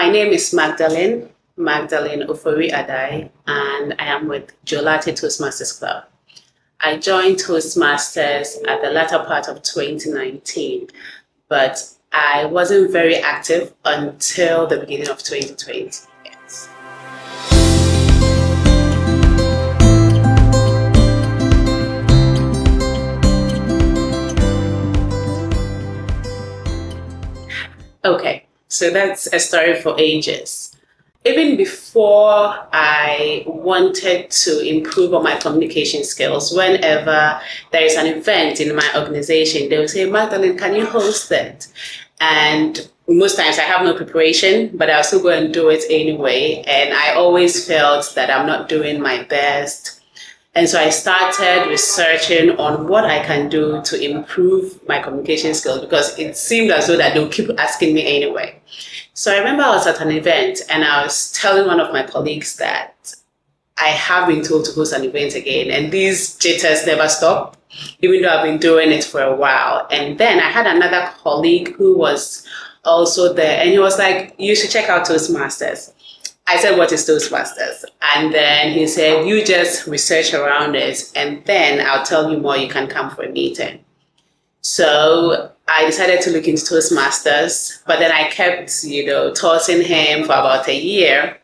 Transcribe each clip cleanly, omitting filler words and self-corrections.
My name is Magdalene Ofori Addai, and I am with Jolati Toastmasters Club. I joined Toastmasters at the latter part of 2019, but I wasn't very active until the beginning of 2020. Yes. Okay, so that's a story for ages. Even before I wanted to improve on my communication skills, whenever there is an event in my organization, they will say, Magdalene, can you host it? And most times I have no preparation, but I'll still go and do it anyway. And I always felt that I'm not doing my best. And so I started researching on what I can do to improve my communication skills, because it seemed as though that they'll keep asking me anyway. So I remember I was at an event and I was telling one of my colleagues that I have been told to host an event again, and these jitters never stop, even though I've been doing it for a while. And then I had another colleague who was also there, and he was like, you should check out Toastmasters. I said, what is Toastmasters? And then he said, you just research around it, and then I'll tell you more, you can come for a meeting. So I decided to look into Toastmasters, but then I kept, tossing him for about a year.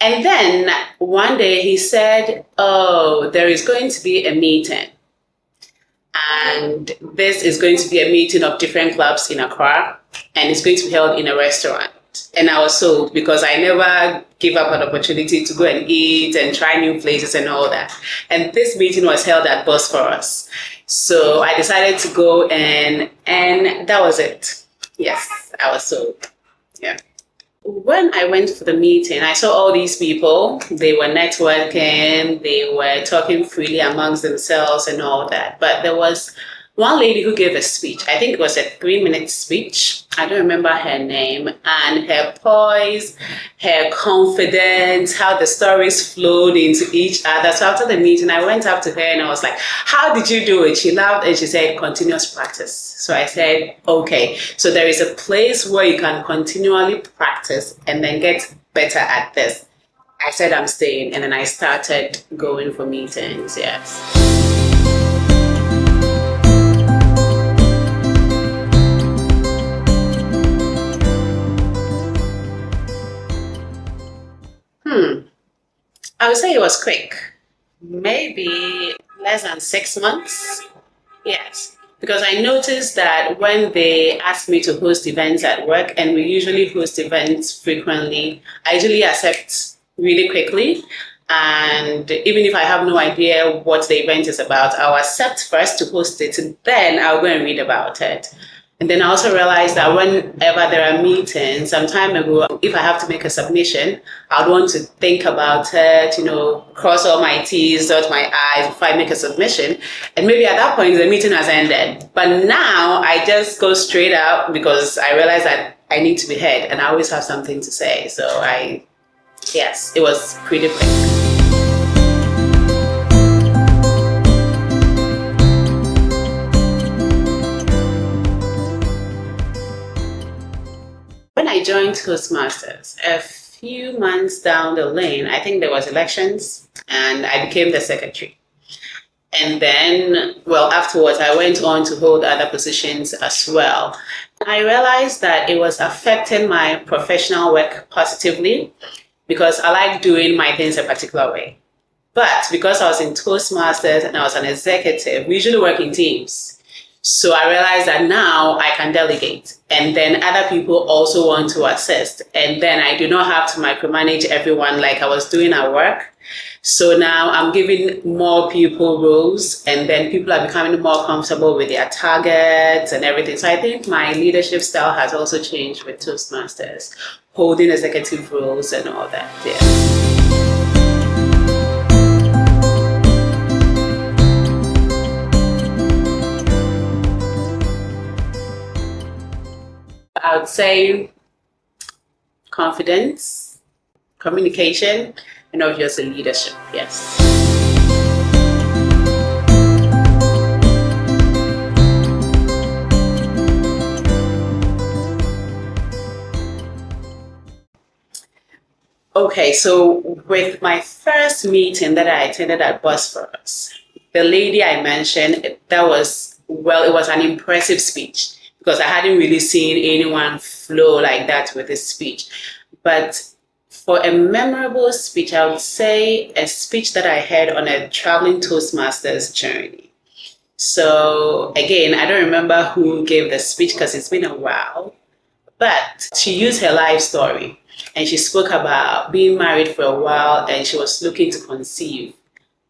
And then one day he said, oh, there is going to be a meeting. And this is going to be a meeting of different clubs in Accra, and it's going to be held in a restaurant. And I was sold, because I never give up an opportunity to go and eat and try new places and all that. And this meeting was held at Bosphorus. So I decided to go and that was it. Yes, I was sold. Yeah. When I went for the meeting, I saw all these people. They were networking, they were talking freely amongst themselves and all that. But there was one lady who gave a speech. I think it was a 3-minute speech. I don't remember her name. And her poise, her confidence, how the stories flowed into each other. So after the meeting, I went up to her and I was like, how did you do it? She laughed and she said, continuous practice. So I said, okay. So there is a place where you can continually practice and then get better at this. I said, I'm staying. And then I started going for meetings. Yes. I would say it was quick. Maybe less than 6 months. Yes. Because I noticed that when they asked me to host events at work, and we usually host events frequently, I usually accept really quickly. And even if I have no idea what the event is about, I'll accept first to host it, and then I'll go and read about it. And then I also realized that whenever there are meetings, some time ago, if I have to make a submission, I'd want to think about it, cross all my T's, dot my I's before I make a submission. And maybe at that point, the meeting has ended. But now I just go straight out, because I realize that I need to be heard and I always have something to say. So yes, it was pretty quick. When I joined Toastmasters, a few months down the lane, I think there was elections, and I became the secretary. And then, afterwards, I went on to hold other positions as well. I realized that it was affecting my professional work positively, because I like doing my things a particular way. But because I was in Toastmasters and I was an executive, we usually work in teams. So I realized that now I can delegate, and then other people also want to assist. And then I do not have to micromanage everyone like I was doing at work. So now I'm giving more people roles, and then people are becoming more comfortable with their targets and everything. So I think my leadership style has also changed with Toastmasters, holding executive roles and all that. Yeah. I would say confidence, communication, and obviously leadership. Yes. Okay, so with my first meeting that I attended at Bosphorus, the lady I mentioned, that was, well, it was an impressive speech because I hadn't really seen anyone flow like that with a speech. But for a memorable speech, I would say a speech that I had on a traveling Toastmasters journey. So again, I don't remember who gave the speech because it's been a while, but she used her life story and she spoke about being married for a while and she was looking to conceive.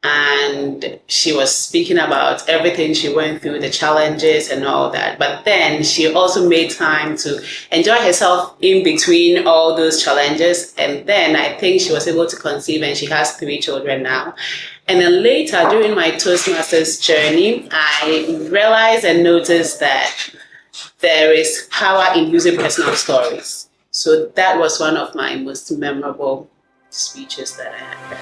And she was speaking about everything she went through, the challenges and all that. But then she also made time to enjoy herself in between all those challenges. And then I think she was able to conceive and she has 3 children now. And then later during my Toastmasters journey, I realized and noticed that there is power in using personal stories. So that was one of my most memorable speeches that I had.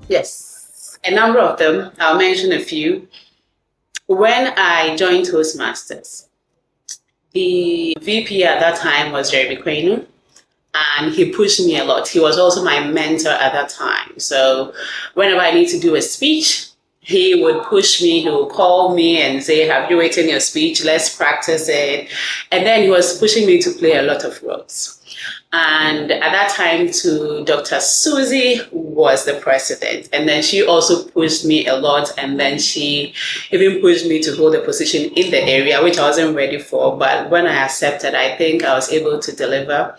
Yes, a number of them. I'll mention a few. When I joined Toastmasters, the VP at that time was Jeremy Kwenu, and he pushed me a lot. He was also my mentor at that time. So whenever I need to do a speech, he would push me, he would call me and say, have you written your speech? Let's practice it. And then he was pushing me to play a lot of roles. And at that time, too, Dr. Susie was the president. And then she also pushed me a lot. And then she even pushed me to hold a position in the area, which I wasn't ready for. But when I accepted, I think I was able to deliver.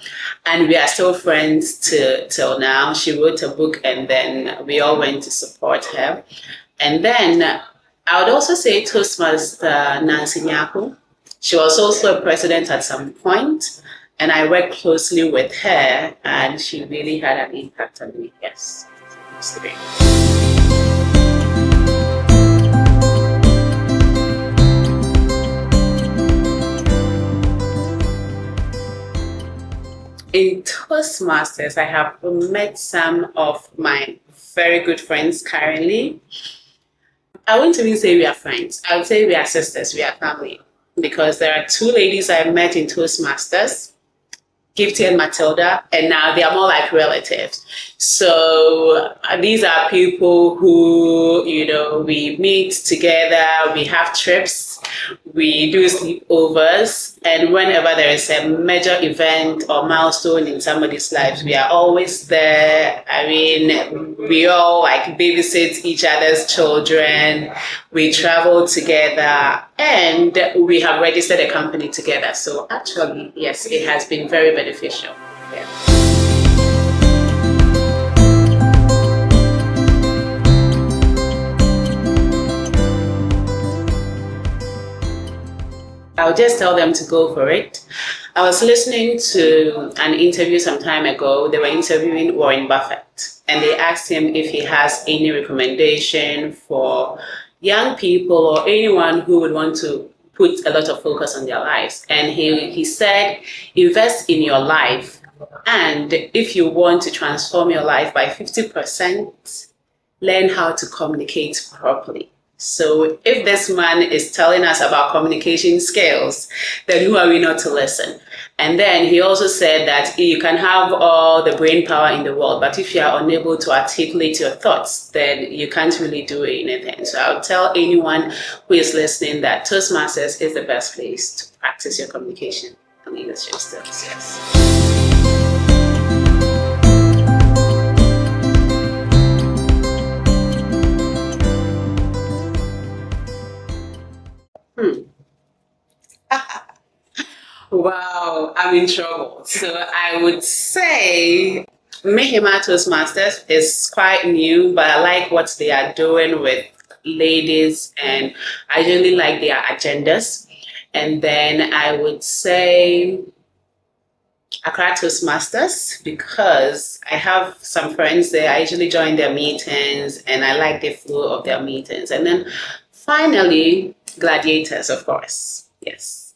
And we are still friends till now. She wrote a book and then we all went to support her. And then I would also say Toastmaster Nancy Nyako. She was also a president at some point. And I worked closely with her, and she really had an impact on me. Yes, it's great. In Toastmasters, I have met some of my very good friends currently. I wouldn't even say we are friends. I would say we are sisters, we are family. Because there are 2 ladies I met in Toastmasters, Gifty and Matilda, and now they are more like relatives. So these are people who, we meet together, we have trips, we do sleepovers, and whenever there is a major event or milestone in somebody's lives, we are always there. I mean, we all like babysit each other's children, we travel together, and we have registered a company together. So actually, yes, it has been very beneficial. Yeah. I'll just tell them to go for it. I was listening to an interview some time ago. They were interviewing Warren Buffett, and they asked him if he has any recommendation for young people or anyone who would want to put a lot of focus on their lives. And he said, invest in your life. And if you want to transform your life by 50%, learn how to communicate properly. So if this man is telling us about communication skills, then who are we not to listen? And then he also said that you can have all the brain power in the world, but if you are unable to articulate your thoughts, then you can't really do anything. So I'll tell anyone who is listening that Toastmasters is the best place to practice your communication and leadership skills. Yes. Wow, I'm in trouble. So I would say Mehima Toastmasters is quite new, but I like what they are doing with ladies and I really like their agendas. And then I would say Accra Toastmasters because I have some friends there. I usually join their meetings and I like the flow of their meetings. And then finally, Gladiators, of course. Yes.